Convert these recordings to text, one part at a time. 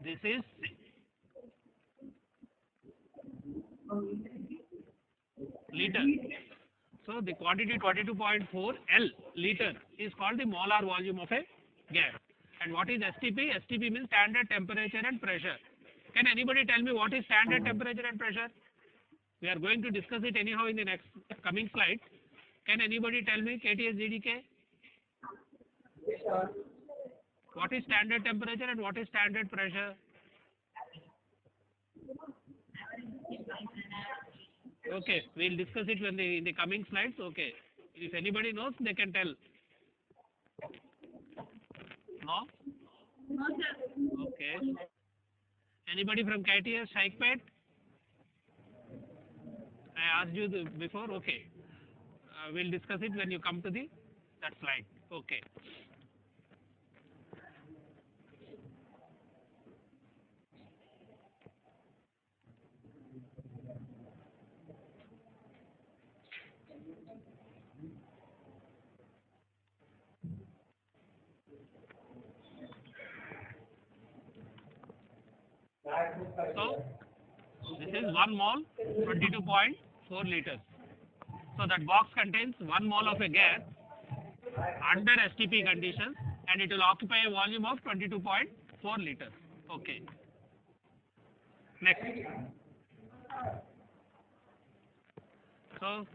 This is liter. So the quantity 22.4 L liter is called the molar volume of a gas. And what is STP? STP means standard temperature and pressure. Can anybody tell me what is standard temperature and pressure? We are going to discuss it anyhow in the next coming slide. Can anybody tell me KTS GDK? What is standard temperature and what is standard pressure? Okay, we'll discuss it when in the coming slides. Okay, if anybody knows, they can tell. No? Okay. Anybody from KTS Shaikpet? I asked you before. Okay, we'll discuss it when you come to that slide. Okay. So this is 1 mole, 22.4 liters. So that box contains 1 mole of a gas under STP conditions, and it will occupy a volume of 22.4 liters. Okay. Next. So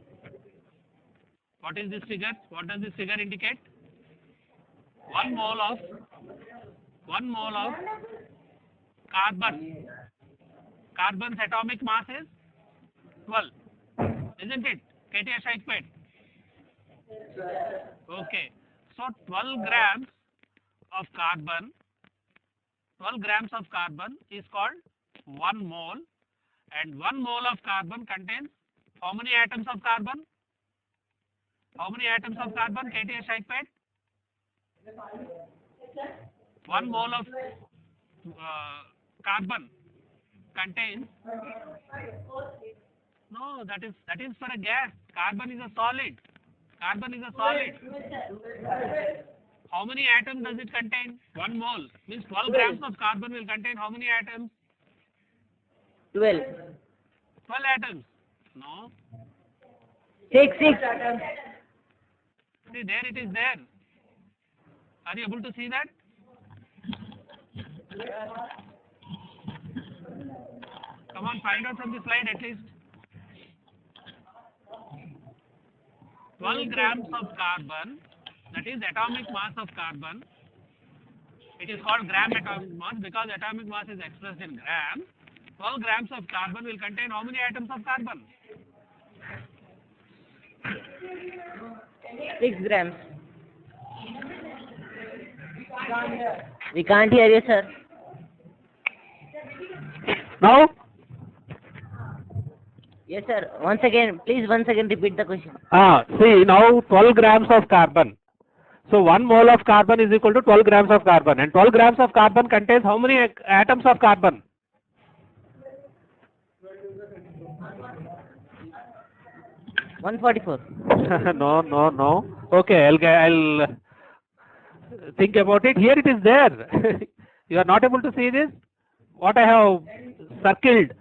what is this figure? What does this figure indicate? 1 mole of carbon. Carbon's atomic mass is 12, isn't it? KTS Shaikpet. Okay. So 12 grams of carbon is called 1 mole, and 1 mole of carbon contains how many atoms of carbon? How many atoms of carbon, KTS Shaikpet? 1 mole of carbon contains, no, that is for a gas. Carbon is a solid. How many atoms does it contain? 1 mole means 12 grams of carbon will contain how many atoms? 12. 12 atoms. No. 6 atoms. See, there it is there. Are you able to see that? Come on, find out from the slide at least. 12 grams of carbon, that is atomic mass of carbon. It is called gram atomic mass because atomic mass is expressed in grams. 12 grams of carbon will contain how many atoms of carbon? 6 grams. We can't hear you, sir. Now? Yes, sir. Please once again repeat the question. See, now 12 grams of carbon. So 1 mole of carbon is equal to 12 grams of carbon. And 12 grams of carbon contains how many atoms of carbon? 144. No. Okay, I'll think about it. Here it is there. You are not able to see this? What I have circled.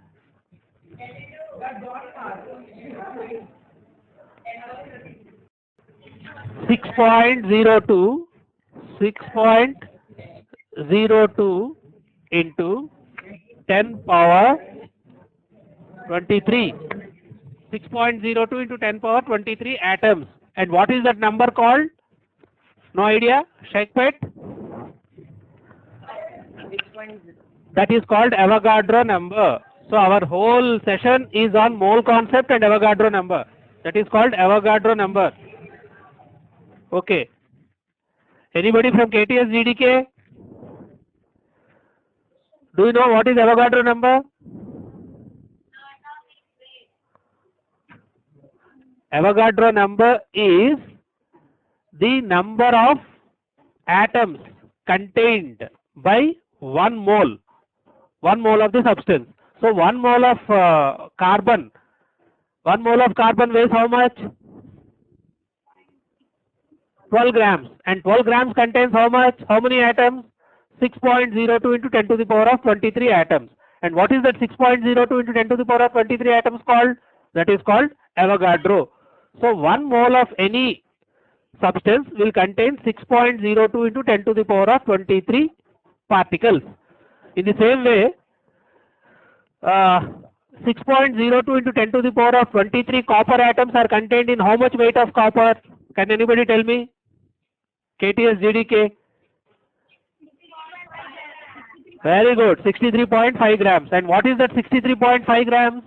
Six point zero two into 10 power 23. 6.02 into 10 power 23 atoms. And what is that number called? No idea? Shaikpet? That is called Avogadro number. So our whole session is on mole concept and Avogadro number. That is called Avogadro number. Okay. Anybody from KTS GDK? Do you know what is Avogadro number? Avogadro number is the number of atoms contained by 1 mole of the substance. So 1 mole of carbon weighs how much? 12 grams. And 12 grams contains how much? How many atoms? 6.02 into 10 to the power of 23 atoms. And what is that 6.02 into 10 to the power of 23 atoms called? That is called Avogadro. So 1 mole of any substance will contain 6.02 into 10 to the power of 23 particles. In the same way, 6.02 into 10 to the power of 23 copper atoms are contained in how much weight of copper? Can anybody tell me? KTS GDK. Very good, 63.5 grams. And what is that 63.5 grams?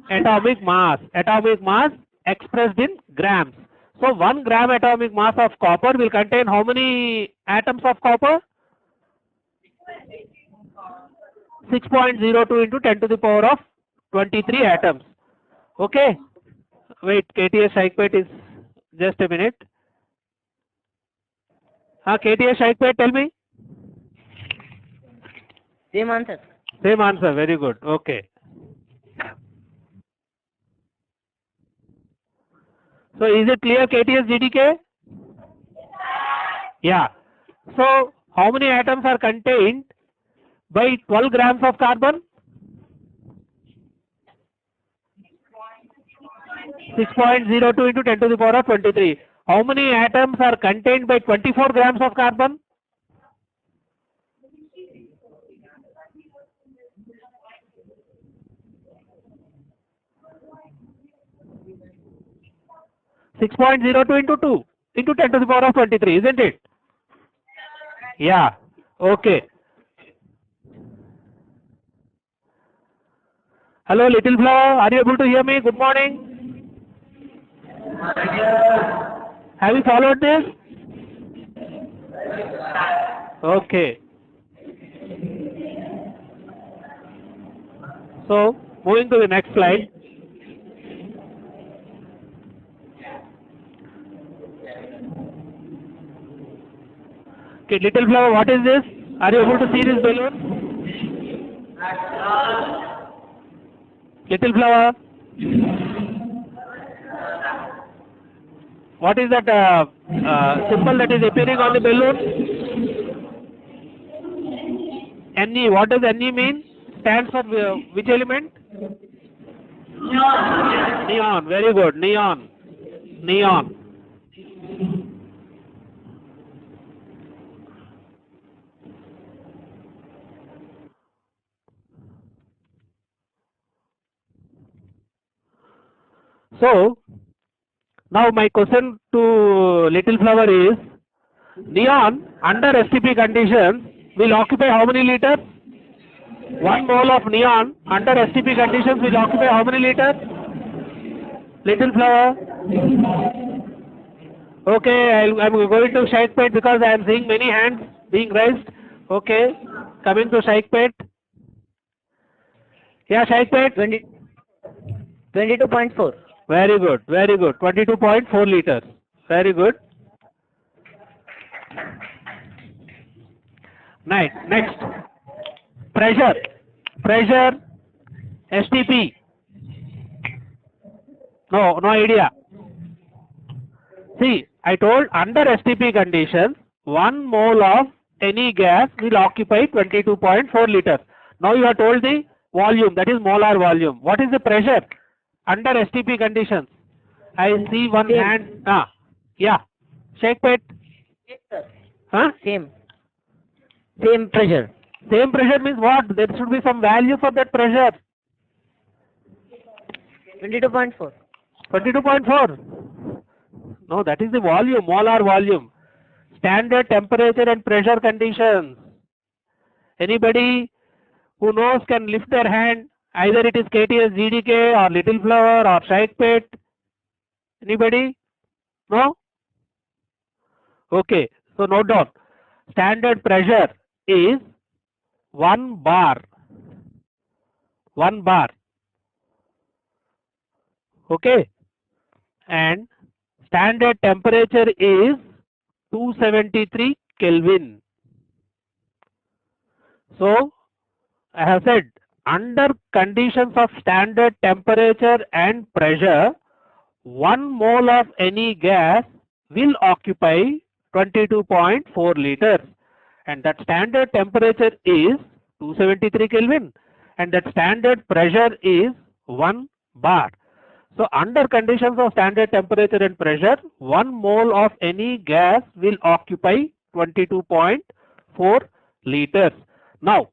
Atomic mass. Atomic mass expressed in grams. So 1 gram atomic mass of copper will contain how many atoms of copper? 6.02 into 10 to the power of 23 atoms. Okay. Wait, KTS Shaikpet is just a minute. KTS Shaikpet, tell me. Same answer. Same answer. Very good. Okay. So is it clear, KTS GDK? Yeah. So how many atoms are contained by 12 grams of carbon? 6.02 into 10 to the power of 23. How many atoms are contained by 24 grams of carbon? 6.02 into 2 into 10 to the power of 23, isn't it? Yeah. Okay. Hello, little flower. Are you able to hear me? Good morning. Have you followed this? Okay. So, moving to the next slide. Okay, little flower, what is this? Are you able to see this balloon? Little flower. What is that symbol that is appearing on the balloon? Ne. What does Ne mean? Stands for which element? Neon. Neon. Very good. Neon. Neon. So, now my question to little flower is, neon under STP conditions will occupy how many liters? 1 mole of neon under STP conditions will occupy how many liters? Little flower. Okay, I'm going to Shaikpet because I am seeing many hands being raised. Okay, coming to Shaikpet. Yeah, Shaikpet. 22.4. Very good, very good. 22.4 liters. Very good. Nice. Next. Pressure. Pressure. STP. No idea. See, I told under STP conditions, 1 mole of any gas will occupy 22.4 liters. Now you are told the volume, that is molar volume. What is the pressure under STP conditions? I see one Same. hand. Yeah. Shaikpet. Yes, sir. Huh? Same pressure. Same pressure means what? There should be some value for that pressure. 22.4. 22.4. No, that is the volume, molar volume. Standard temperature and pressure conditions. Anybody who knows can lift their hand. Either it is KTS GDK or Little Flower or Shaikpet. Anybody? No? Okay. So note down. Standard pressure is 1 bar. 1 bar. Okay. And standard temperature is 273 Kelvin. So, I have said, under conditions of standard temperature and pressure, 1 mole of any gas will occupy 22.4 liters, and that standard temperature is 273 Kelvin, and that standard pressure is 1 bar. So under conditions of standard temperature and pressure, 1 mole of any gas will occupy 22.4 liters. Now